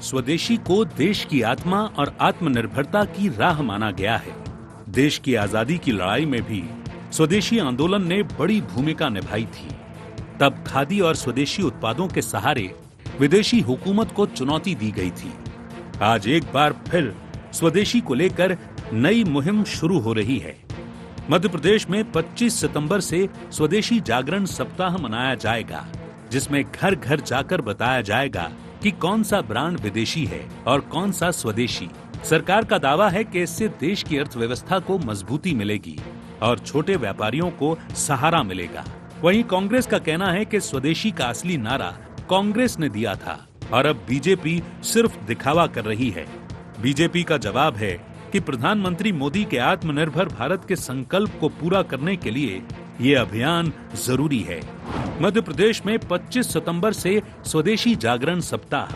स्वदेशी को देश की आत्मा और आत्मनिर्भरता की राह माना गया है। देश की आजादी की लड़ाई में भी स्वदेशी आंदोलन ने बड़ी भूमिका निभाई थी। तब खादी और स्वदेशी उत्पादों के सहारे विदेशी हुकूमत को चुनौती दी गई थी। आज एक बार फिर स्वदेशी को लेकर नई मुहिम शुरू हो रही है। मध्य प्रदेश में 25 सितंबर से स्वदेशी जागरण सप्ताह मनाया जाएगा, जिसमें घर घर जाकर बताया जाएगा कि कौन सा ब्रांड विदेशी है और कौन सा स्वदेशी। सरकार का दावा है कि इससे देश की अर्थव्यवस्था को मजबूती मिलेगी और छोटे व्यापारियों को सहारा मिलेगा। वहीं कांग्रेस का कहना है कि स्वदेशी का असली नारा कांग्रेस ने दिया था और अब बीजेपी सिर्फ दिखावा कर रही है। बीजेपी का जवाब है कि प्रधानमंत्री मोदी के आत्मनिर्भर भारत के संकल्प को पूरा करने के लिए ये अभियान जरूरी है। मध्य प्रदेश में 25 सितंबर से स्वदेशी जागरण सप्ताह,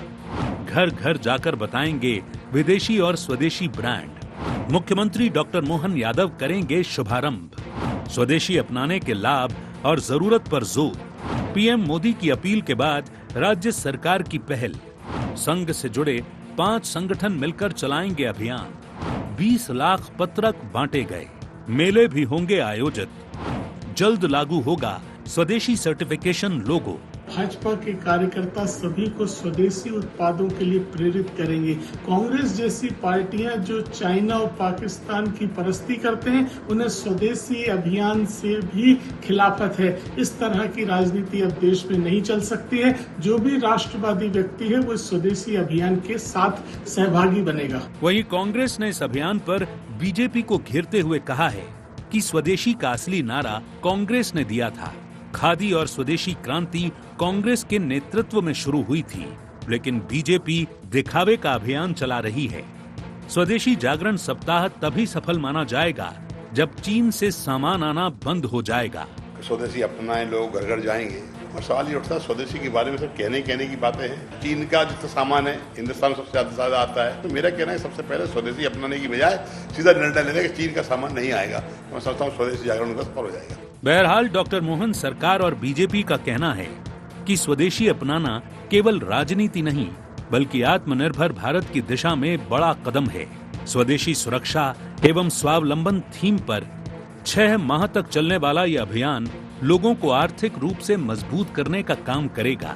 घर घर जाकर बताएंगे विदेशी और स्वदेशी ब्रांड। मुख्यमंत्री डॉक्टर मोहन यादव करेंगे शुभारंभ। स्वदेशी अपनाने के लाभ और जरूरत पर जोर। पीएम मोदी की अपील के बाद राज्य सरकार की पहल। संघ से जुड़े 5 संगठन मिलकर चलाएंगे अभियान। 20 लाख पत्रक बांटे गए। मेले भी होंगे आयोजित। जल्द लागू होगा स्वदेशी सर्टिफिकेशन लोगो। भाजपा के कार्यकर्ता सभी को स्वदेशी उत्पादों के लिए प्रेरित करेंगे। कांग्रेस जैसी पार्टियां जो चाइना और पाकिस्तान की परस्ती करते हैं, उन्हें स्वदेशी अभियान से भी खिलाफत है। इस तरह की राजनीति अब देश में नहीं चल सकती है। जो भी राष्ट्रवादी व्यक्ति है वो स्वदेशी अभियान के साथ सहभागी बनेगा। वहीं कांग्रेस ने इस अभियान पर बीजेपी को घेरते हुए कहा है कि स्वदेशी का असली नारा कांग्रेस ने दिया था। खादी और स्वदेशी क्रांति कांग्रेस के नेतृत्व में शुरू हुई थी, लेकिन बीजेपी दिखावे का अभियान चला रही है। स्वदेशी जागरण सप्ताह तभी सफल माना जाएगा जब चीन से सामान आना बंद हो जाएगा। स्वदेशी अपनाएं, लोग घर घर जाएंगे और सवाल ये उठता है स्वदेशी के बारे में सिर्फ कहने की बातें हैं। चीन का जितना सामान है हिंदुस्तान सबसे ज्यादा आता है, तो मेरा कहना है सबसे पहले स्वदेशी अपनाने की बजाय सीधा निर्णय लेने कि चीन का सामान नहीं आएगा। मैं समझता हूँ स्वदेशी जागरण का सफल हो जाएगा। बहरहाल डॉक्टर मोहन सरकार और बीजेपी का कहना है कि स्वदेशी अपनाना केवल राजनीति नहीं, बल्कि आत्मनिर्भर भारत की दिशा में बड़ा कदम है। स्वदेशी सुरक्षा एवं स्वावलंबन थीम पर 6 माह तक चलने वाला यह अभियान लोगों को आर्थिक रूप से मजबूत करने का काम करेगा।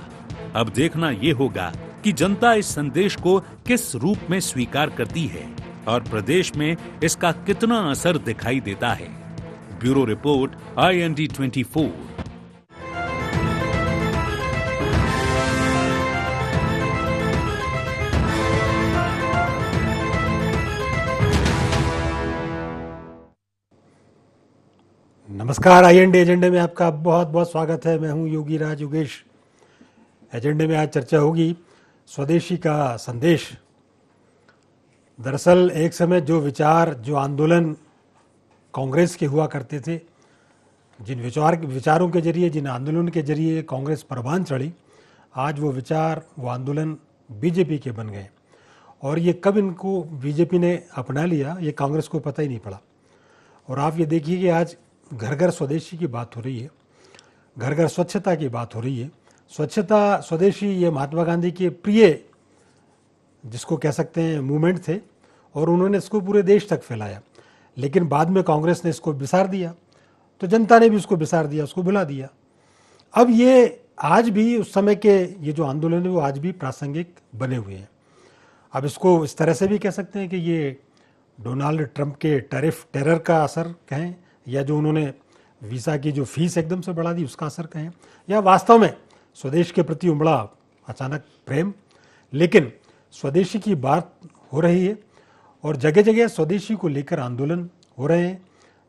अब देखना ये होगा कि जनता इस संदेश को किस रूप में स्वीकार करती है और प्रदेश में इसका कितना असर दिखाई देता है। Bureau report, IND 24। नमस्कार, IND एजेंडे में आपका बहुत बहुत स्वागत है। मैं हूं योगी राज योगेश। एजेंडे में आज चर्चा होगी स्वदेशी का संदेश। दरअसल एक समय जो विचार, जो आंदोलन कांग्रेस के हुआ करते थे, जिन विचारों के जरिए, जिन आंदोलन के जरिए कांग्रेस परवान चढ़ी, आज वो विचार, वो आंदोलन बीजेपी के बन गए। और ये कब इनको बीजेपी ने अपना लिया, ये कांग्रेस को पता ही नहीं पड़ा। और आप ये देखिए कि आज घर घर स्वदेशी की बात हो रही है, घर घर स्वच्छता की बात हो रही है। स्वच्छता, स्वदेशी, ये महात्मा गांधी के प्रिय, जिसको कह सकते हैं, मूवमेंट थे और उन्होंने इसको पूरे देश तक फैलाया। लेकिन बाद में कांग्रेस ने इसको बिसार दिया, तो जनता ने भी उसको बिसार दिया, उसको भुला दिया। अब ये आज भी उस समय के ये जो आंदोलन है वो आज भी प्रासंगिक बने हुए हैं। अब इसको इस तरह से भी कह सकते हैं कि ये डोनाल्ड ट्रंप के टैरिफ टेरर का असर कहें, या जो उन्होंने वीज़ा की जो फीस एकदम से बढ़ा दी उसका असर कहें, या वास्तव में स्वदेश के प्रति उमड़ा अचानक प्रेम। लेकिन स्वदेशी की बात हो रही है और जगह जगह स्वदेशी को लेकर आंदोलन हो रहे हैं।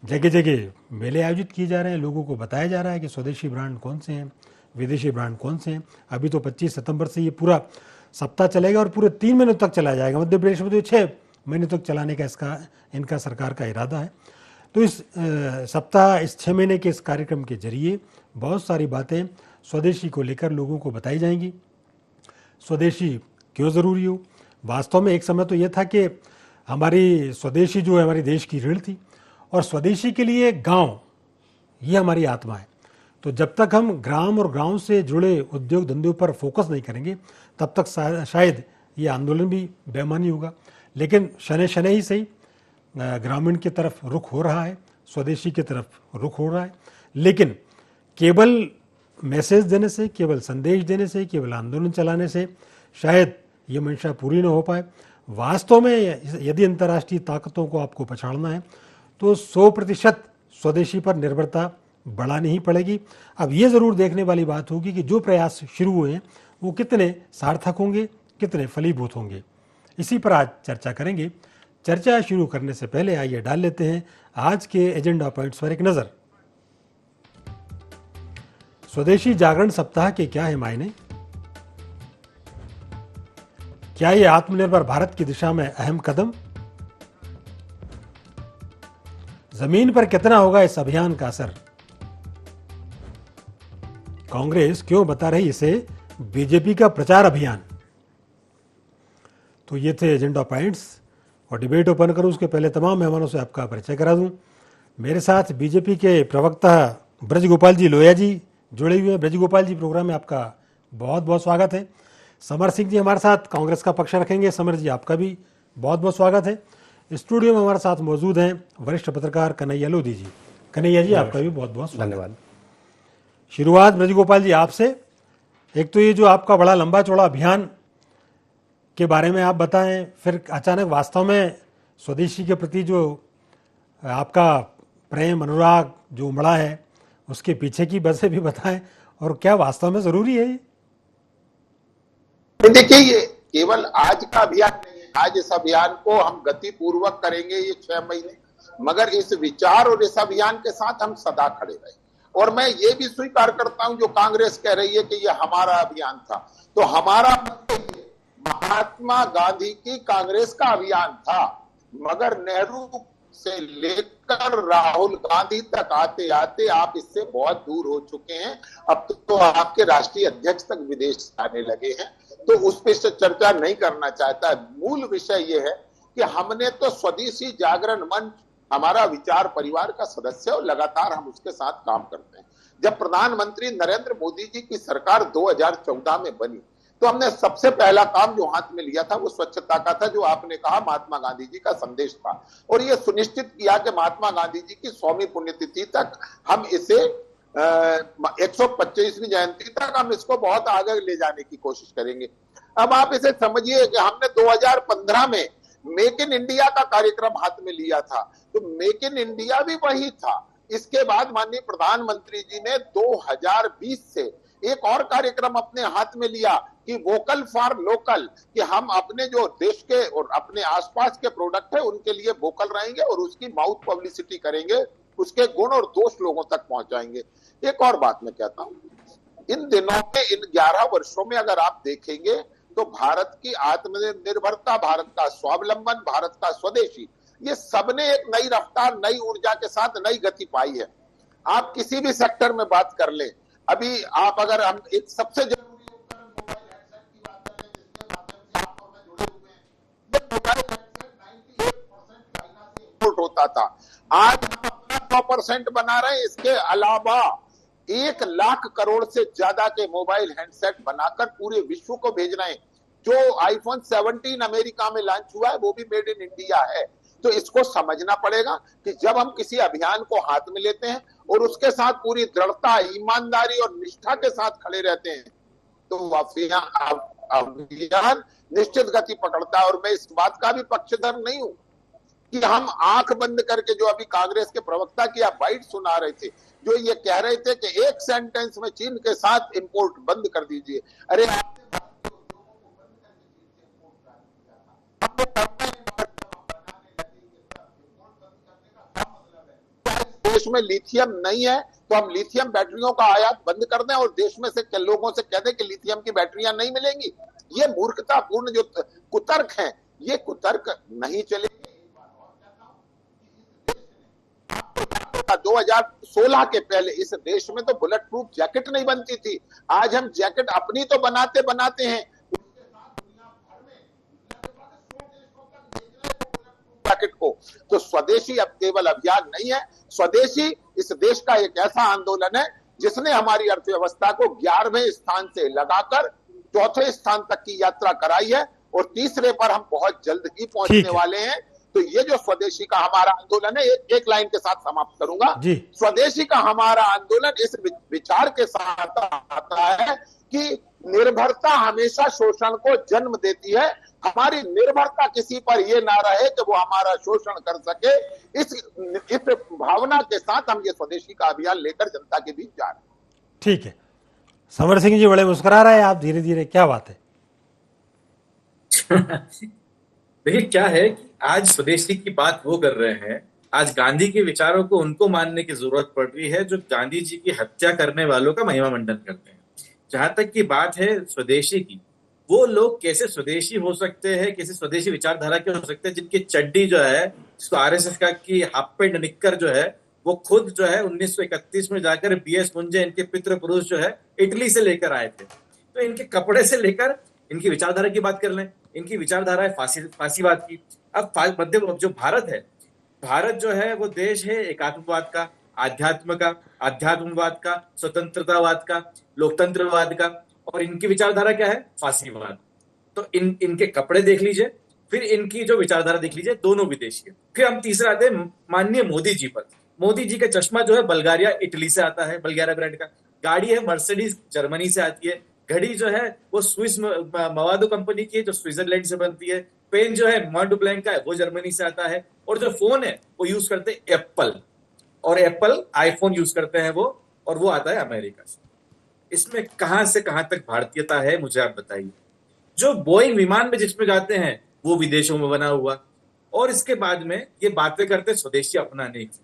जगह जगह मेले आयोजित किए जा रहे हैं, लोगों को बताया जा रहा है कि स्वदेशी ब्रांड कौन से हैं, विदेशी ब्रांड कौन से हैं। अभी तो 25 सितंबर से ये पूरा सप्ताह चलेगा और पूरे 3 महीनों तक चलाया जाएगा। मध्य प्रदेश में तो 6 महीने तक चलाने का इनका सरकार का इरादा है। तो इस सप्ताह, इस 6 महीने के इस कार्यक्रम के जरिए बहुत सारी बातें स्वदेशी को लेकर लोगों को बताई जाएंगी। स्वदेशी क्यों ज़रूरी हो। वास्तव में एक समय तो यह था कि हमारी स्वदेशी जो है हमारी देश की रीढ़ थी और स्वदेशी के लिए गांव, ये हमारी आत्मा है। तो जब तक हम ग्राम और गांव से जुड़े उद्योग धंधों पर फोकस नहीं करेंगे, तब तक शायद ये आंदोलन भी बेमानी होगा। लेकिन शनै शनै ही सही ग्रामीण की तरफ रुख हो रहा है, स्वदेशी की तरफ रुख हो रहा है। लेकिन केवल मैसेज देने से, केवल संदेश देने से, केवल आंदोलन चलाने से शायद ये मंशा पूरी न हो पाए। वास्तव में यदि अंतर्राष्ट्रीय ताकतों को आपको पछाड़ना है तो 100% स्वदेशी पर निर्भरता बढ़ानी ही पड़ेगी। अब ये ज़रूर देखने वाली बात होगी कि जो प्रयास शुरू हुए हैं वो कितने सार्थक होंगे, कितने फलीभूत होंगे। इसी पर आज चर्चा करेंगे। चर्चा शुरू करने से पहले आइए डाल लेते हैं आज के एजेंडा पॉइंट्स पर एक नज़र। स्वदेशी जागरण सप्ताह के क्या है मायने? क्या ये आत्मनिर्भर भारत की दिशा में अहम कदम? जमीन पर कितना होगा इस अभियान का असर? कांग्रेस क्यों बता रही इसे बीजेपी का प्रचार अभियान? तो ये थे एजेंडा पॉइंट्स और डिबेट ओपन करूं उसके पहले तमाम मेहमानों से आपका परिचय करा दूं। मेरे साथ बीजेपी के प्रवक्ता ब्रज गोपाल जी लोहिया जी जुड़े हुए हैं। ब्रज गोपाल जी, प्रोग्राम में आपका बहुत बहुत स्वागत है। समर सिंह जी हमारे साथ कांग्रेस का पक्ष रखेंगे। समर जी, आपका भी बहुत बहुत स्वागत है। स्टूडियो में हमारे साथ मौजूद हैं वरिष्ठ पत्रकार कन्हैया लोधी जी। कन्हैया जी, आपका भी बहुत बहुत धन्यवाद। शुरुआत ब्रज गोपाल जी आपसे। एक तो ये जो आपका बड़ा लंबा चौड़ा अभियान के बारे में आप बताएं, फिर अचानक वास्तव में स्वदेशी के प्रति जो आपका प्रेम अनुराग जो उमड़ा है उसके पीछे की वजह भी बताएं, और क्या वास्तव में जरूरी है ये? देखिए, ये केवल आज का अभियान नहीं है। आज इस अभियान को हम गति पूर्वक करेंगे ये 6 महीने, मगर इस विचार और इस अभियान के साथ हम सदा खड़े रहे। और मैं ये भी स्वीकार करता हूं जो कांग्रेस कह रही है कि ये हमारा अभियान था, तो हमारा महात्मा गांधी की कांग्रेस का अभियान था, मगर नेहरू से लेकर राहुल गांधी तक आते आते आप इससे बहुत दूर हो चुके हैं। अब तो आपके राष्ट्रीय अध्यक्ष तक विदेश जाने लगे हैं, तो उस पर से चर्चा नहीं करना चाहता। मूल विषय ये है कि हमने तो स्वदेशी जागरण मंच हमारा विचार परिवार का सदस्य और लगातार हम उसके साथ काम करते हैं। जब प्रधानमंत्री नरेंद्र मोदी जी की सरकार 2014 में बनी तो हमने सबसे पहला काम जो हाथ में लिया था वो स्वच्छता का था, जो आपने कहा महात्मा गांधी जी का संदेश था, और ये सुनिश्चित किया कि महात्मा गांधी जी की 100वीं पुण्यतिथि तक हम इसे 125वीं जयंती तक हम इसको बहुत आगे ले जाने की कोशिश करेंगे। अब आप इसे समझिए कि हमने 2015 में मेक इन इंडिया का कार्यक्रम हाथ में लिया था, तो मेक इन इंडिया भी वही था। इसके बाद माननीय प्रधानमंत्री जी ने 2020 से एक और कार्यक्रम अपने हाथ में लिया कि वोकल फॉर लोकल, कि हम अपने जो देश के और अपने आसपास के प्रोडक्ट है उनके लिए वोकल रहेंगे और उसकी माउथ पब्लिसिटी करेंगे, उसके गुण और दोष लोगों तक पहुंचाएंगे। एक और बात मैं कहता हूं, इन दिनों में इन 11 वर्षों में अगर आप देखेंगे तो भारत की आत्मनिर्भरता, भारत का स्वावलंबन, भारत का स्वदेशी, ये सबने एक नई रफ्तार, नई ऊर्जा के साथ नई गति पाई है। आप किसी भी सेक्टर में बात कर लें, अभी आप अगर हम एक सबसे जरूरी उपकरण मोबाइल हेडसेट की बात करें जिसके माध्यम से आप और मैं जुड़े हुए हैं, ये मोबाइल हेडसेट 98% चाइना से इंपोर्ट होता था। आज हम अपना 100% बना रहे हैं। इसके अलावा 1 लाख करोड़ से ज्यादा के मोबाइल हैंडसेट बनाकर पूरे विश्व को भेज रहे हैं। जो आईफोन 17 अमेरिका में लॉन्च हुआ है वो भी मेड इन इंडिया है। तो इसको समझना पड़ेगा कि जब हम किसी अभियान को हाथ में लेते हैं और उसके साथ पूरी दृढ़ता, ईमानदारी और निष्ठा के साथ खड़े रहते हैं तो अभियान निश्चित गति पकड़ता है। और मैं इस बात का भी पक्षधर नहीं हूं कि हम आंख बंद करके, जो अभी कांग्रेस के प्रवक्ता की आप बाइट सुना रहे थे, जो ये कह रहे थे कि एक सेंटेंस में चीन के साथ इंपोर्ट बंद कर दीजिए। अरे देश में लिथियम नहीं है तो हम लिथियम बैटरियों का आयात बंद कर दें और देश में से लोगों से कह दें कि लिथियम की बैटरियां नहीं मिलेंगी। ये मूर्खतापूर्ण जो कुतर्क हैं, ये कुतर्क नहीं चलेंगे। 2016 के पहले इस देश में तो बुलेट प्रूफ जैकेट नहीं बनती थी। आज हम जैकेट अपनी तो बनाते बनाते हैं, उसके साथ दुनिया भर में लगभग 100 देशों तक भेज रहे हैं बुलेट प्रूफ जैकेट को। तो स्वदेशी अब केवल अभियान नहीं है, स्वदेशी इस देश का एक ऐसा आंदोलन है जिसने हमारी अर्थव्यवस्था को 11वें स्थान से लगाकर 4थे स्थान तक की यात्रा कराई है। और तीसरे पर हम बहुत जल्द ही पहुंचने वाले हैं। तो ये जो स्वदेशी का हमारा आंदोलन है, एक लाइन के साथ समाप्त करूंगा। स्वदेशी का हमारा आंदोलन इस विचार के साथ आता है कि निर्भरता हमेशा शोषण को जन्म देती है। हमारी निर्भरता किसी पर ये ना रहे कि वो हमारा शोषण कर सके। इस भावना के साथ हम ये स्वदेशी का अभियान लेकर जनता के बीच जा रहे हैं। ठीक है, समर सिंह जी बड़े मुस्कुरा रहे हैं आप धीरे धीरे, क्या बात है? देखिए क्या है कि आज स्वदेशी की बात वो कर रहे हैं, आज गांधी के विचारों को उनको मानने की जरूरत पड़ रही है जो गांधी जी की हत्या करने वालों का महिमा मंडन करते हैं। जहां तक की बात है स्वदेशी की, वो लोग कैसे स्वदेशी हो सकते हैं, कैसे स्वदेशी विचारधारा के हो सकते हैं जिनकी चड्डी जो है, जिसको आरएसएस का की हाफ पैंट निक्कर जो है, वो खुद जो है 1931 में जाकर बीएस मुंजे इनके पितृ पुरुष जो है इटली से लेकर आए थे। तो इनके कपड़े से लेकर इनकी विचारधारा की बात कर लें, इनकी विचारधारा है फांसीवाद की। अब मध्य जो भारत है, भारत जो है वो देश है एकात्मवाद का, आध्यात्मवाद का, स्वतंत्रतावाद का, लोकतंत्रवाद का, और इनकी विचारधारा क्या है? फांसीवाद। तो इनके कपड़े देख लीजिए, फिर इनकी जो विचारधारा देख लीजिए, दोनों विदेशी है। फिर हम तीसरा आते हैं माननीय मोदी जी पर। मोदी जी का चश्मा जो है बल्गारिया इटली से आता है, बल्गारिया ब्रांड का। गाड़ी है मर्सिडीज जर्मनी से आती है। घड़ी जो है वो स्विस मवादो कंपनी की है जो स्विट्जरलैंड से बनती है। पेन जो है मॉन्ट ब्लैंक का है, वो जर्मनी से आता है। और जो फोन है वो यूज करते हैं एप्पल, और एप्पल आईफोन यूज करते हैं वो, और वो आता है अमेरिका से। इसमें कहां से कहां तक भारतीयता है, मुझे आप बताइए। जो बोइंग विमान में जिसमें जाते हैं वो विदेशों में बना हुआ, और इसके बाद में ये बातें करते हैं स्वदेशी अपनाने की।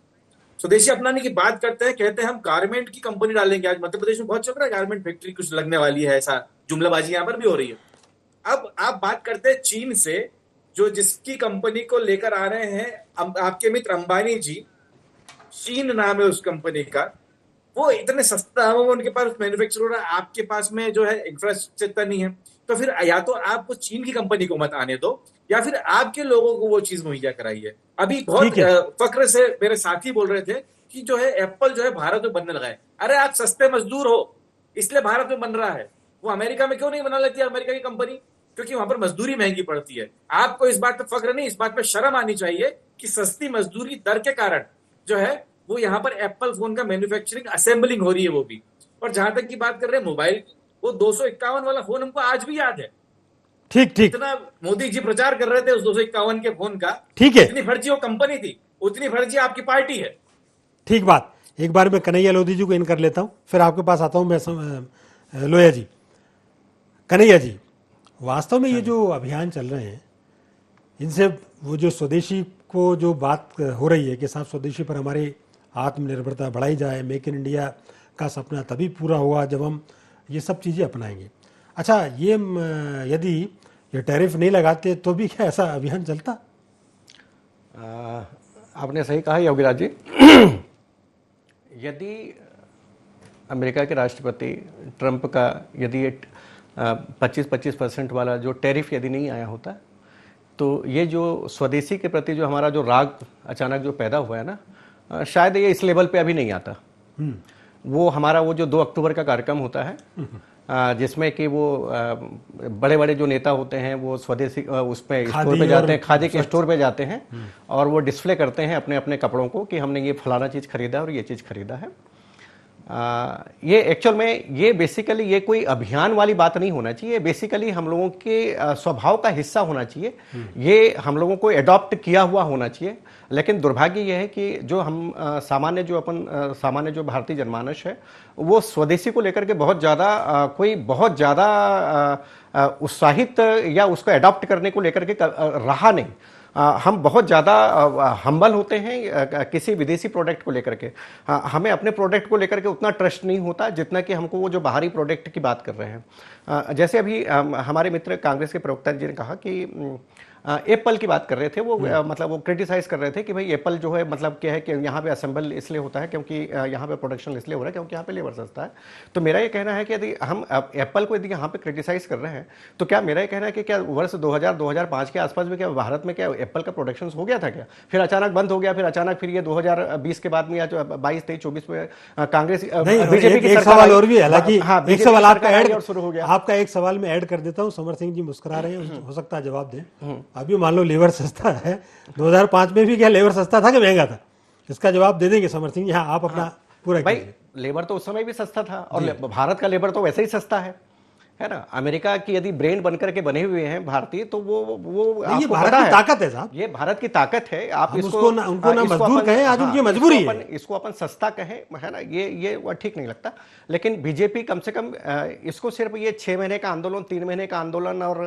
स्वदेशी अपनाने की बात करते हैं, कहते हैं हम गारमेंट की कंपनी डालेंगे। आज मध्य प्रदेश में बहुत चल रहा है, गारमेंट फैक्ट्री कुछ लगने वाली है, ऐसा जुमलाबाजी यहाँ पर भी हो रही है। अब आप बात करते हैं चीन से, जो जिसकी कंपनी को लेकर आ रहे हैं आपके मित्र अंबानी जी, चीन नाम है उस कंपनी का। वो इतने सस्ता है, उनके पास मैन्युफैक्चर हो रहा है, आपके पास में जो है इंफ्रास्ट्रक्चर नहीं है। तो फिर या तो आपको चीन की कंपनी को मत आने दो, या फिर आपके लोगों को वो चीज मुहैया कराइए। अभी बहुत फक्र से मेरे साथी बोल रहे थे कि जो है एप्पल जो है भारत में बनने लगा है। अरे आप सस्ते मजदूर हो, इसलिए भारत में बन रहा है। वो अमेरिका में क्यों नहीं बना लेती है अमेरिका की कंपनी? क्योंकि वहां पर मजदूरी महंगी पड़ती है। आपको इस बात पे फक्र नहीं, इस बात पे शर्म आनी चाहिए कि सस्ती मजदूरी दर के कारण जो है वो यहाँ पर एप्पल फोन का मैन्युफैक्चरिंग असेंबलिंग हो रही है वो भी। और जहां तक की बात कर रहे हैं मोबाइल, वो 251 वाला फोन हमको आज भी याद है। ठीक, इतना मोदी जी प्रचार कर रहे थे उस 251 के फोन का। ठीक है, इतनी फर्जी वो कंपनी थी, उतनी फर्जी आपकी पार्टी है। ठीक बात। एक बार मैं कन्हैया लोधी जी को इन कर लेता हूं, फिर आपके पास आता हूं मैं लोया जी। कन्हैया जी, वास्तव में ये जो अभियान चल रहे हैं, इनसे वो जो स्वदेशी को जो बात हो रही है कि साहब स्वदेशी पर हमारी आत्मनिर्भरता बढ़ाई जाए, मेक इन इंडिया का सपना तभी पूरा होगा जब हम ये सब चीज़ें अपनाएंगे। अच्छा, ये यदि ये टैरिफ नहीं लगाते तो भी क्या ऐसा अभियान चलता? आपने सही कहा योगीराज जी। यदि अमेरिका के राष्ट्रपति ट्रंप का यदि ये 25% वाला जो टैरिफ यदि नहीं आया होता, तो ये जो स्वदेशी के प्रति जो हमारा जो राग अचानक जो पैदा हुआ है ना, शायद ये इस लेवल पे अभी नहीं आता। वो हमारा वो जो 2 अक्टूबर का कार्यक्रम होता है, जिसमें कि वो बड़े बड़े जो नेता होते हैं वो स्वदेशी उस पे स्टोर पे जाते हैं, खादी के स्टोर पे जाते हैं, और वो डिस्प्ले करते हैं अपने अपने कपड़ों को कि हमने ये फलाना चीज़ खरीदा और ये चीज़ खरीदा है। ये एक्चुअल में ये बेसिकली ये कोई अभियान वाली बात नहीं होना चाहिए। बेसिकली हम लोगों के स्वभाव का हिस्सा होना चाहिए। ये हम लोगों को एडॉप्ट किया हुआ होना चाहिए। लेकिन दुर्भाग्य यह है कि जो हम सामान्य जो भारतीय जनमानस है, वो स्वदेशी को लेकर के बहुत ज़्यादा उत्साहित या उसको एडॉप्ट करने को लेकर के रहा नहीं। हम बहुत ज़्यादा हम्बल होते हैं किसी विदेशी प्रोडक्ट को लेकर के। हमें अपने प्रोडक्ट को लेकर के उतना ट्रस्ट नहीं होता जितना कि हमको वो जो बाहरी प्रोडक्ट की बात कर रहे हैं। जैसे अभी हमारे मित्र कांग्रेस के प्रवक्ता जी ने कहा कि एप्पल की बात कर रहे थे वो, मतलब वो क्रिटिसाइज कर रहे थे कि भाई एप्पल जो है मतलब क्या है कि यहाँ पे असेंबल इसलिए होता है क्योंकि यहाँ पे प्रोडक्शन इसलिए हो रहा है क्योंकि यहाँ पे लेबर सस्ता है। तो मेरा ये कहना है कि यदि हम एप्पल को यदि यहाँ पे क्रिटिसाइज कर रहे हैं तो क्या मेरा ये कहना है कि क्या वर्ष 2000-2005 के आसपास में क्या भारत में क्या एप्पल का प्रोडक्शन हो गया था क्या? फिर अचानक बंद हो गया, फिर अचानक फिर ये 2020 के बाद में या 22-23-24 में कांग्रेस बीजेपी की सरकार सवाल और भी है, हालांकि एक सवाल आपका ऐड शुरू हो गया। आपका एक सवाल में ऐड कर देता हूँ। समर सिंह जी मुस्कुरा रहे हैं, हो सकता है जवाब दें। अभी मान लो लेबर सस्ता है, 2005 में भी क्या लेबर सस्ता था कि महंगा था? इसका जवाब दे देंगे समर सिंह जी? हाँ, आप अपना पूरा भाई लेबर तो उस समय भी सस्ता था और भारत का लेबर तो वैसे ही सस्ता है ना। अमेरिका की यदि ब्रेन बनकर के बने हुए हैं भारतीय, तो वो ये भारत की ताकत है साहब, ये भारत की ताकत है। आप इसको उनको ना मजबूर कहें, आज उनकी मजबूरी है। इसको अपन सस्ता कहें, है ना, ये ठीक नहीं लगता। लेकिन बीजेपी कम से कम इसको सिर्फ ये 6 महीने का आंदोलन, 3 महीने का आंदोलन और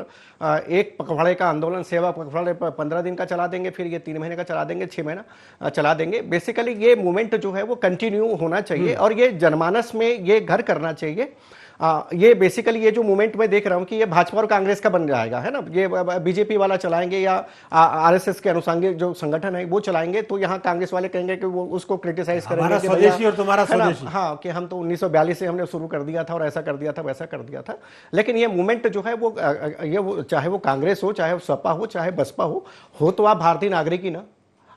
एक पखवाड़े का आंदोलन, सेवा पखवाड़े 15 दिन का चला देंगे, फिर ये 3 महीने का चला देंगे, 6 महीना चला देंगे। बेसिकली ये मूवमेंट जो है वो कंटिन्यू होना चाहिए और ये जनमानस में ये घर करना चाहिए। ये बेसिकली ये जो मूवमेंट मैं देख रहा हूं कि ये भाजपा और कांग्रेस का बन जाएगा, है ना। ये बीजेपी वाला चलाएंगे या आरएसएस के अनुसांगिक जो संगठन है वो चलाएंगे, तो यहाँ कांग्रेस वाले कहेंगे कि वो उसको क्रिटिसाइज करेंगे कि स्वदेशी और तुम्हारा स्वदेशी, हाँ, कि हम तो 1942 से हमने शुरू कर दिया था और ऐसा कर दिया था, वैसा कर दिया था। लेकिन ये मूवमेंट जो है वो चाहे वो कांग्रेस हो, चाहे सपा हो, चाहे बसपा हो तो आप भारतीय नागरिक ही ना,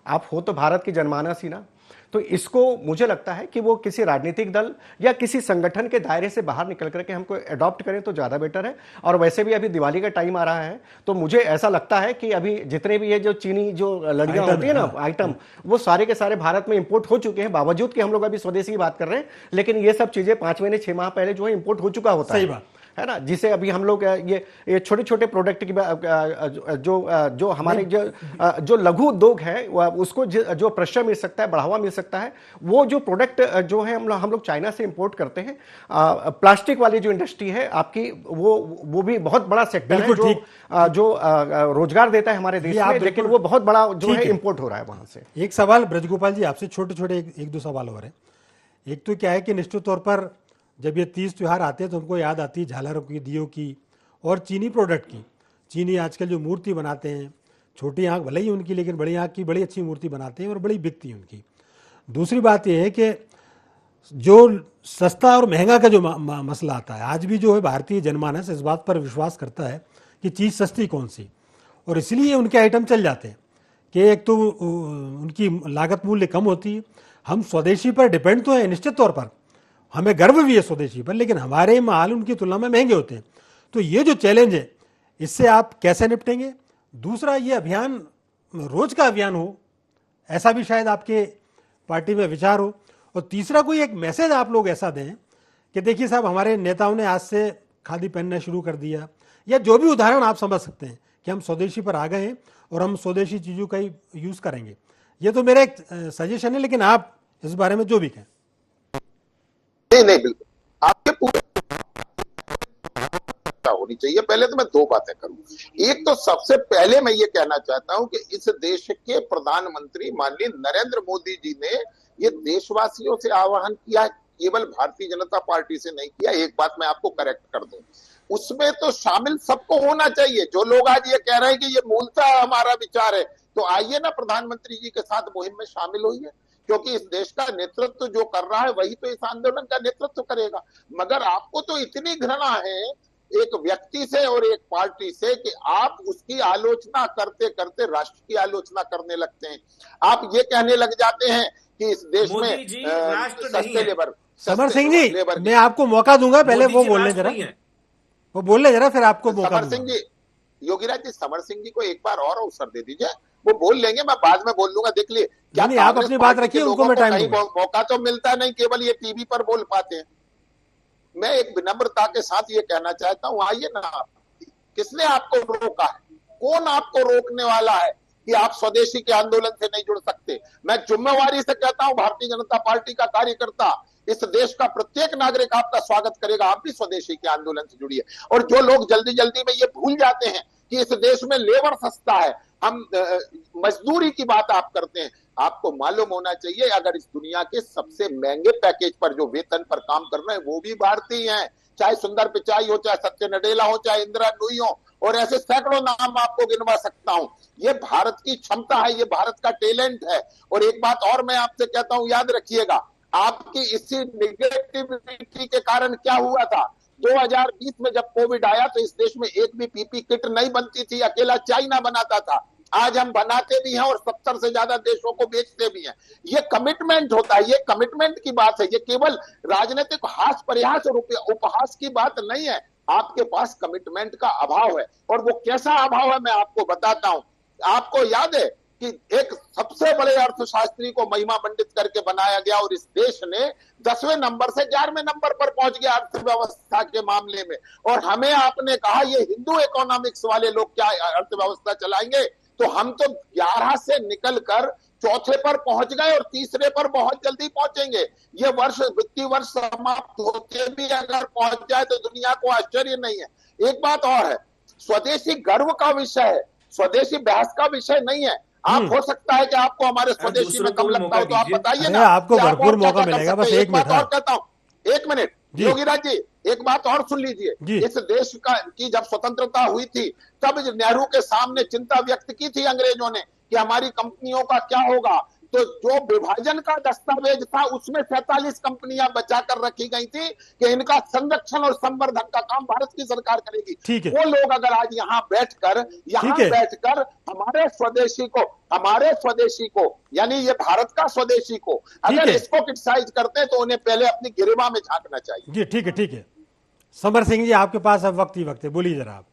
आप हो तो भारत की जनमानस ही ना। तो इसको मुझे लगता है कि वो किसी राजनीतिक दल या किसी संगठन के दायरे से बाहर निकल करके हमको अडॉप्ट करें तो ज़्यादा बेटर है। और वैसे भी अभी दिवाली का टाइम आ रहा है, तो मुझे ऐसा लगता है कि अभी जितने भी ये जो चीनी जो लड़ियाँ होती है ना, आइटम, वो सारे के सारे भारत में इंपोर्ट हो चुके हैं, बावजूद कि हम लोग अभी स्वदेशी की बात कर रहे हैं। लेकिन ये सब चीज़ें 5 महीने 6 माह पहले जो है इंपोर्ट हो चुका होता है, है ना, जिसे अभी हम लोग ये छोटे छोटे प्रोडक्ट की जो हमारे जो लघु उद्योग है उसको जो प्रेशर मिल सकता है, बढ़ावा मिल सकता है, वो जो प्रोडक्ट जो है हम लोग चाइना से इंपोर्ट करते हैं। प्लास्टिक वाली जो इंडस्ट्री है आपकी, वो भी बहुत बड़ा सेक्टर है जो रोजगार देता है हमारे देश में, लेकिन वो बहुत बड़ा जो है इंपोर्ट हो रहा है वहां से। एक सवाल ब्रजगोपाल जी आपसे, छोटे छोटे एक दो सवाल और हैं। एक तो क्या है कि निश्चित तौर पर जब ये तीज त्यौहार आते हैं तो हमको याद आती है झालरों की, दियों की और चीनी प्रोडक्ट की। चीनी आजकल जो मूर्ति बनाते हैं, छोटी आंख भले ही उनकी, लेकिन बड़ी आंख की बड़ी अच्छी मूर्ति बनाते हैं और बड़ी बिकती है उनकी। दूसरी बात यह है कि जो सस्ता और महंगा का जो मसला आता है, आज भी जो है भारतीय जनमानस इस बात पर विश्वास करता है कि चीज़ सस्ती कौन सी, और इसलिए उनके आइटम चल जाते हैं कि एक तो उनकी लागत मूल्य कम होती है। हम स्वदेशी पर डिपेंड तो है निश्चित तौर पर, हमें गर्व भी है स्वदेशी पर, लेकिन हमारे माल उनकी तुलना में महंगे होते हैं। तो ये जो चैलेंज है, इससे आप कैसे निपटेंगे? दूसरा, ये अभियान रोज का अभियान हो, ऐसा भी शायद आपके पार्टी में विचार हो। और तीसरा, कोई एक मैसेज आप लोग ऐसा दें कि देखिए साहब, हमारे नेताओं ने आज से खादी पहनना शुरू कर दिया, या जो भी उदाहरण आप समझ सकते हैं कि हम स्वदेशी पर आ गए हैं और हम स्वदेशी चीज़ों का ही यूज़ करेंगे। ये तो मेरा एक सजेशन है, लेकिन आप इस बारे में जो भी कहें। नहीं बिल्कुल, आपके पूरे होनी चाहिए। पहले तो मैं 2 बातें करूं। एक तो सबसे पहले मैं ये कहना चाहता हूं कि इस देश के प्रधानमंत्री माननीय नरेंद्र मोदी जी ने ये देशवासियों से आह्वान किया, केवल भारतीय जनता पार्टी से नहीं किया। एक बात मैं आपको करेक्ट कर दूं, उसमें तो शामिल सबको होना चाहिए। जो लोग आज ये कह रहे हैं कि ये मूलतः हमारा विचार है, तो आइए ना प्रधानमंत्री जी के साथ मुहिम में शामिल होइए, क्योंकि इस देश का नेतृत्व जो कर रहा है वही तो इस आंदोलन का नेतृत्व करेगा। मगर आपको तो इतनी घृणा है एक व्यक्ति से और एक पार्टी से कि आप उसकी आलोचना करते करते राष्ट्र की आलोचना करने लगते हैं। आप ये कहने लग जाते हैं कि इस देश में सस्ते लेबर। समर सिंह जी, मैं आपको मौका दूंगा, पहले वो बोलने जरा, वो बोलने जरा, फिर आपको मौका। समर सिंह जी, योगीराज जी, समर सिंह जी को एक बार और अवसर दे दीजिए, वो बोल लेंगे, मैं बाद में बोल लूंगा। देख लिए क्या आप अपनी बात रखिए, उनको मैं टाइम दूंगा। मौका तो मिलता नहीं, केवल ये टीवी पर बोल पाते हैं। मैं एक विनम्रता के साथ ये कहना चाहता हूं, आइए ना, किसने आपको रोका है? कौन आपको रोकने वाला है कि आप स्वदेशी के आंदोलन से नहीं जुड़ सकते? मैं जिम्मेवारी से कहता हूं, भारतीय जनता पार्टी का कार्यकर्ता, इस देश का प्रत्येक नागरिक आपका स्वागत करेगा। आप भी स्वदेशी के आंदोलन से जुड़िए। और जो लोग जल्दी जल्दी में ये भूल जाते हैं कि इस देश में लेबर सस्ता है, हम मजदूरी की बात आप करते हैं, आपको मालूम होना चाहिए, अगर इस दुनिया के सबसे महंगे पैकेज पर जो वेतन पर काम कर रहे हैं वो भी भारतीय हैं, चाहे सुंदर पिचाई हो, चाहे सत्य नडेला हो, चाहे इंदिरा नूई हो, और ऐसे सैकड़ों नाम आपको गिनवा सकता हूं। ये भारत की क्षमता है, ये भारत का टैलेंट है। और एक बात और मैं आपसे कहता हूं, याद रखिएगा, आपकी इसी निगेटिविटी के कारण क्या हुआ था, 2020 में जब कोविड आया तो इस देश में एक भी पीपी किट नहीं बनती थी, अकेला चाइना बनाता था। आज हम बनाते भी हैं और 70 से ज्यादा देशों को बेचते भी हैं। ये कमिटमेंट होता है, ये कमिटमेंट की बात है, ये केवल राजनीतिक हास परिहास और उपहास की बात नहीं है। आपके पास कमिटमेंट का अभाव है, और वो कैसा अभाव है मैं आपको बताता हूं। आपको याद है कि एक सबसे बड़े अर्थशास्त्री को महिमा मंडित करके बनाया गया और इस देश ने 10वें नंबर से 11वें नंबर पर पहुंच गया अर्थव्यवस्था के मामले में। और हमें आपने कहा ये हिंदू इकोनॉमिक्स वाले लोग क्या अर्थव्यवस्था चलाएंगे, तो हम तो 11 से निकलकर चौथे पर पहुंच गए और तीसरे पर बहुत जल्दी पहुंचेंगे। ये वर्ष, वित्तीय वर्ष समाप्त होते भी अगर पहुंच जाए तो दुनिया को आश्चर्य नहीं है। एक बात और है, स्वदेशी गर्व का विषय है, स्वदेशी बहस का विषय नहीं है। आप हो सकता है कि आपको हमारे स्वदेशी में कम लगता हो, तो आप बताइए ना, आपको भरपूर मौका मिलेगा। बस एक मिनट और कहता हूँ, एक मिनट योगीराज जी, एक बात और सुन लीजिए। इस देश की जब स्वतंत्रता हुई थी तब नेहरू के सामने चिंता व्यक्त की थी अंग्रेजों ने कि हमारी कंपनियों का क्या होगा। तो जो विभाजन का दस्तावेज था उसमें 47 कंपनियां बचा कर रखी गई थी कि इनका संरक्षण और संवर्धन का काम भारत की सरकार करेगी। वो लोग अगर आज यहाँ बैठकर हमारे स्वदेशी को यानी ये भारत का स्वदेशी को अगर इसको क्रिटिसाइज करते हैं तो उन्हें पहले अपनी गिरिमा में झांकना चाहिए। जी ठीक है। समर सिंह जी, आपके पास अब वक्त ही वक्त है, बोलिए जरा आप।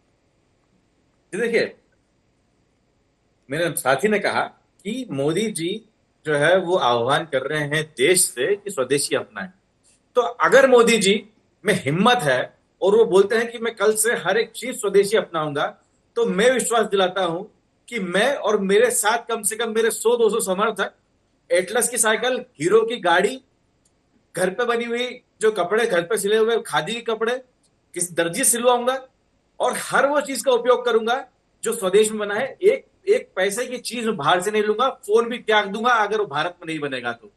देखिए, मेरे साथी ने कहा कि मोदी जी जो है वो आह्वान कर रहे हैं देश से कि स्वदेशी अपनाएं। तो अगर मोदी जी में हिम्मत है और वो बोलते हैं कि मैं कल से हर एक चीज स्वदेशी अपनाऊंगा, तो मैं विश्वास दिलाता हूं कि मैं और मेरे साथ कम से कम मेरे 100-200 समर्थक एटलस की साइकिल, हीरो की गाड़ी, घर पे बनी हुई जो कपड़े, घर पे सिले हुए खादी के कपड़े किसी दर्जी सिलवाऊंगा और हर वो चीज का उपयोग करूंगा जो स्वदेश में बना है। एक पैसे की चीज में बाहर से नहीं लूंगा, फोन भी त्याग दूंगा अगर वो भारत में नहीं बनेगा तो।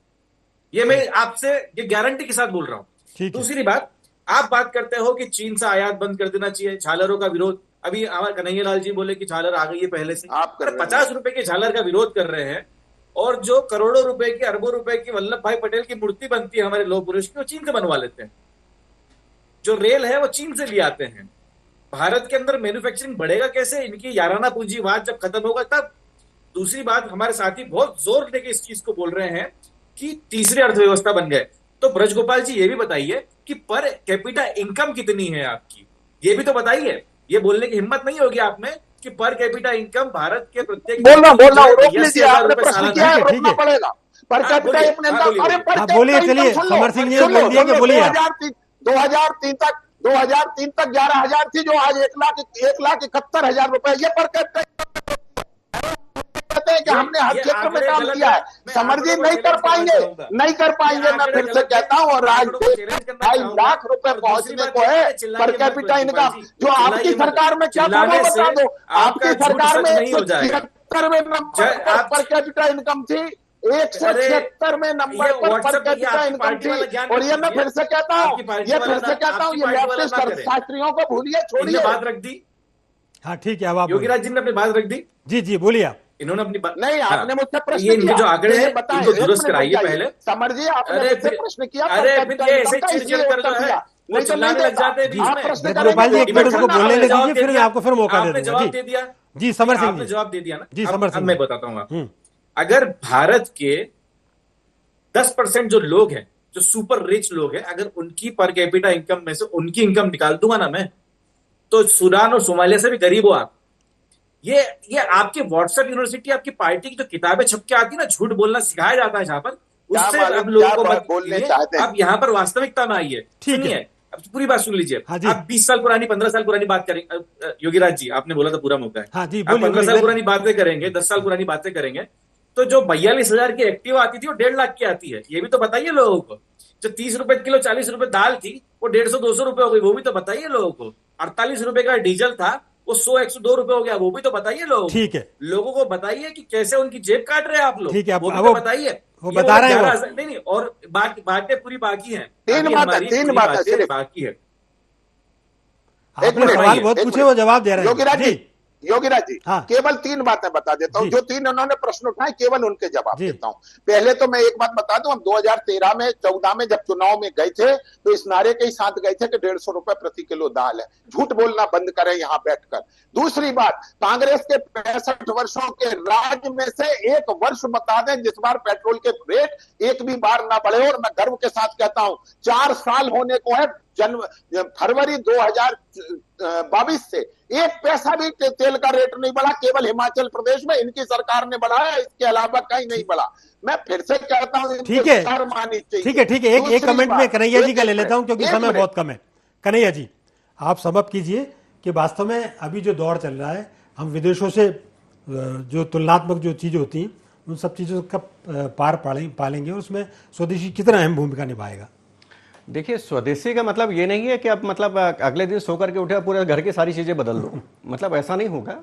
ये मैं आपसे ये गारंटी के साथ बोल रहा हूं। दूसरी बात, आप बात करते हो कि चीन से आयात बंद कर देना चाहिए, झालरों का विरोध। अभी हमारे कन्हैया लाल जी बोले कि झालर आ गई है पहले से। आप 50 रुपए की झालर का विरोध कर रहे हैं और जो करोड़ों रुपए की, अरबों रुपए की वल्लभ भाई पटेल की मूर्ति बनती है हमारे लौह पुरुष की, वो चीन से बनवा लेते हैं। जो रेल है वो चीन से ले आते हैं। भारत के अंदर मैन्युफैक्चरिंग बढ़ेगा कैसे? इनकी याराना पूंजीवाद जब खत्म होगा तब। दूसरी बात, हमारे साथी बहुत जोर देके इस चीज को बोल रहे हैं कि तीसरी अर्थव्यवस्था बन गए। तो ब्रजगोपाल जी ये भी बताइए कि पर कैपिटा इनकम कितनी है आपकी, ये भी तो बताइए। ये बोलने की हिम्मत नहीं होगी आप में कि पर कैपिटा इनकम भारत के प्रत्येक बोलना रोक लीजिए, आपने प्रश्न किया है, रोकना पड़ेगा। पर कैपिटा बोलिए, चलिए समर सिंह जी बोल दिया कि बोलिए। 2003 तक 11,000 थी, जो आज 1,71,000 रुपए। ये पर कैपिटा कहते हैं कि हमने हर क्षेत्र में काम किया है। समर जी नहीं कर पाएंगे। मैं फिर से कहता हूँ, और आज 2.5 लाख रुपए पहुंचने को है पर कैपिटा इनकम। जो आपकी सरकार में क्या था वो बता दो। आपकी सरकार में 176वें नंबर पर कैपिटा इनकम थी, 176वें नंबर पर कैपिटा इनकम थी। और ये मैं फिर से कहता हूँ, ये लेफ्टिस्ट अर्थशास्त्रियों को भूलिए, छोड़िए। बात रख दी। हाँ ठीक है, अब आप योगीराज जी ने अपनी बात रख दी। जी बोलिए आप। इन्होंने अपनी बात नहीं, आपने मुझसे प्रश्न किया। इनके जो आंकड़े हैं इनको दुरुस्त कराइए पहले। समर जी, आपने मुझसे प्रश्न किया। अरे फिर ये ऐसे चिड़चिड़ कर जो है वो चिल्लाने लग जाते हैं बीच में। गोपाल जी एक मिनट उसको बोलने दीजिए, फिर मैं आपको फिर मौका दे दूंगा। जवाब दे दिया जी समर सिंह आपने, जवाब दे दिया ना जी समर सिंह। मैं बताता हूँ आपको, अगर भारत के 10% जो लोग हैं, जो सुपर रिच लोग हैं, अगर उनकी पर कैपिटा इनकम में से उनकी इनकम निकाल दूंगा ना मैं, तो सूडान और सोमालिया से भी गरीब हो आप। ये आपकी व्हाट्सएप यूनिवर्सिटी, आपकी पार्टी की जो किताबें छप के आती है ना, झूठ बोलना सिखाया जाता है जहां पर, उससे अब लोगों को मत बोलने चाहते हैं। अब यहाँ पर वास्तविकता में आइए, सुनिए, अब पूरी बात सुन लीजिए। आप 20 साल पुरानी, 15 साल पुरानी बात करेंगे। योगीराज जी आपने बोला था पूरा मौका है। आप 15 साल पुरानी बातें करेंगे, 10 साल पुरानी बातें करेंगे, तो जो 42,000 की एक्टिवा आती थी वो 1.5 लाख की आती है। ये भी तो बताइए लोगों को। जो 30 रुपए किलो, 40 रुपए दाल थी, वो 150-200 रुपए हो गई, वो भी तो बताइए लोगों को। 48 रुपए का डीजल था, वो 100-102 रुपए हो गया, वो भी तो बताइए लोगों को। ठीक है, लोगों को बताइए कि कैसे उनकी जेब काट रहे हैं आप लोग। ठीक है, वो भी अब तो बताइए। वो बता रहे हैं वो। नहीं, और बातें पूरी बाकी हैं। तीन बातें सिर्फ बाकी है। आपने सवाल बहुत पूछे, वो जवाब दे रहे हैं। योगीराज जी, योगीराज जी, हाँ। केवल 3 बातें बता देता हूं। जी। जो 3 उन्होंने प्रश्न उठाए केवल उनके जवाब जी। देता हूं। पहले तो मैं एक बात बता दूं, हम 2013 में 14 में जब चुनाव में गए थे तो इस नारे के ही साथ गए थे कि 150 रुपए प्रति किलो दाल है। झूठ बोलना बंद करें यहां बैठकर। दूसरी बात, कांग्रेस के 65 वर्षों के राज में से एक वर्ष बता दें जिस बार पेट्रोल के रेट एक भी बार ना बढ़े। और मैं गर्व के साथ कहता हूं 4 साल होने को है, फरवरी 2022 से 1 पैसा भी तेल का रेट नहीं बढ़ा। केवल हिमाचल प्रदेश में इनकी सरकार ने बढ़ाया, इसके अलावा कहीं नहीं बढ़ा। मैं फिर से कहता हूं, ठीक है, माननी चाहिए। ठीक है, ठीक है। एक कमेंट में कन्हैया जी का ले लेता हूं क्योंकि समय बहुत कम है। कन्हैया जी, आप समझ कीजिए कि वास्तव में अभी जो दौर चल रहा है, हम विदेशों से जो तुलनात्मक जो चीज़ें होती हैं उन सब चीज़ों का पार पालेंगे और उसमें स्वदेशी कितना अहम भूमिका निभाएगा। देखिए, स्वदेशी का मतलब ये नहीं है कि आप मतलब अगले दिन सो करके उठे पूरे घर की सारी चीज़ें बदल दो, मतलब ऐसा नहीं होगा।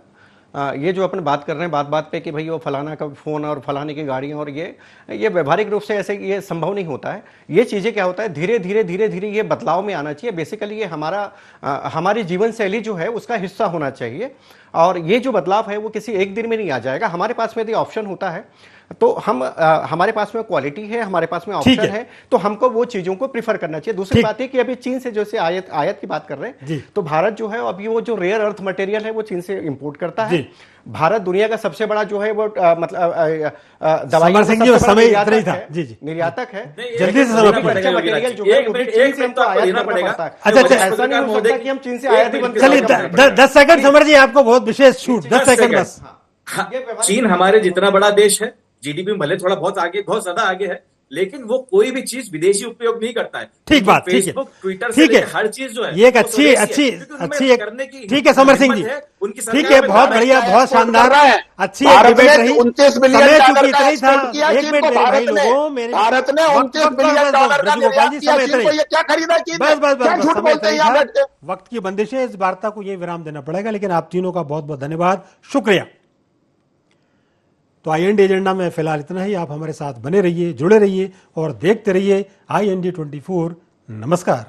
ये जो अपन बात कर रहे हैं बात बात पे कि भाई वो फलाना का फ़ोन और फलाने की गाड़ियाँ और ये व्यवहारिक रूप से ऐसे ये संभव नहीं होता है। ये चीज़ें क्या होता है, धीरे धीरे ये बदलाव में आना चाहिए। बेसिकली ये हमारी जीवन शैली जो है उसका हिस्सा होना चाहिए। और ये जो बदलाव है वो किसी एक दिन में नहीं आ जाएगा। हमारे पास में यदि ऑप्शन होता है तो हमारे पास में क्वालिटी है, हमारे पास में ऑप्शन है, तो हमको वो चीजों को प्रीफर करना चाहिए। दूसरी बात है कि अभी चीन से जैसे आयात की बात कर रहे हैं, तो भारत जो है अभी वो जो रेयर अर्थ मटेरियल है वो चीन से इंपोर्ट करता है। भारत दुनिया का सबसे बड़ा जो है वो मतलब दवाइयों का निर्यातक है। जल्दी से मटेरियल जो है चीन से हमको आयात करना पड़ता है। अच्छा, ऐसा नहीं हो सकता कि हम चीन से आयात ही बंद। चलिए 10 सेकंड समर जी, आपको बहुत विशेष छूट, 10 सेकंड बस। चीन हमारे जितना बड़ा देश है, जीडीपी में भले थोड़ा बहुत आगे, बहुत ज्यादा आगे है, लेकिन वो कोई भी चीज विदेशी उपयोग नहीं करता है। ठीक बात, ठीक है, फेसबुक, ट्विटर से लेकर हर चीज जो है ये एक अच्छी ठीक है समर सिंह जी, ठीक है, बहुत बढ़िया, बहुत शानदार, अच्छी डिबेट रही। 29 बिलियन डॉलर का एक्सपोर्ट किया एक मिनट भारत ने 29 बिलियन डॉलर का निर्यात किया चीन को। ये क्या खरीदा चीन ने? बस झूठ बोलते हैं यहां बैठ के। वक्त की बंदिशें, इस वार्ता को ये विराम देना पड़ेगा, लेकिन आप तीनों का बहुत बहुत धन्यवाद, शुक्रिया। तो IND एजेंडा में फिलहाल इतना ही। आप हमारे साथ बने रहिए, जुड़े रहिए और देखते रहिए IND 24। नमस्कार।